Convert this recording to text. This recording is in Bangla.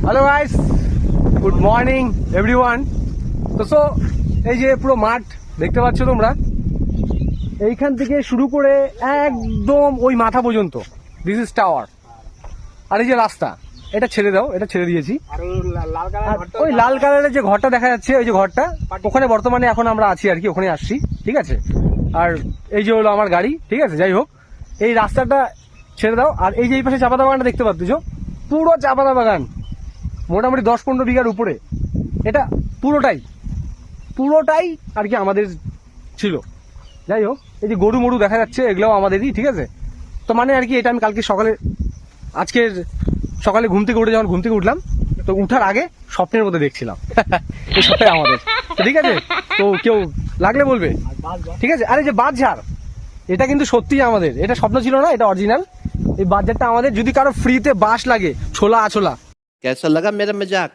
Hello guys, good morning everyone. তো এই যে পুরো মাঠ দেখতে পাচ্ছ তোমরা, এইখান থেকে শুরু করে একদম ওই মাথা পর্যন্ত দিস ইজ টাওয়ার। আর এই যে রাস্তা, এটা ছেড়ে দাও, এটা ছেড়ে দিয়েছি। আর ওই লাল কালারের যে ঘরটা দেখা যাচ্ছে, ওই যে ঘরটা, ওখানে বর্তমানে এখন আমরা আছি আর কি, ওখানে আসছি, ঠিক আছে। আর এই যে হলো আমার গাড়ি, ঠিক আছে। যাই হোক, এই রাস্তাটা ছেড়ে দাও। আর এই যে এই পাশে চাপাতা বাগানটা দেখতে পাচ্ছ, পুরো চাপাতা বাগান, মোটামুটি 10-15 বিঘার উপরে। এটা পুরোটাই আর কি আমাদের ছিল। যাই হোক, এই যে গরু মরু দেখা যাচ্ছে, এগুলোও আমাদেরই, ঠিক আছে। তো মানে আর কি, এটা আমি আজকের সকালে ঘুম থেকে উঠলাম, তো উঠার আগে স্বপ্নের মধ্যে দেখছিলাম এই সবটাই আমাদের। তো ঠিক আছে, তো কেউ লাগলে বলবে, ঠিক আছে। আরে যে বাঁশঝাড়, এটা কিন্তু সত্যিই আমাদের, এটা স্বপ্ন ছিল না, এটা অরিজিনাল। এই বাঁশঝাড়টা আমাদের। যদি কারো ফ্রিতে বাঁশ লাগে, ছোলা আছোলা, कैसा लगा मेरा मजाक?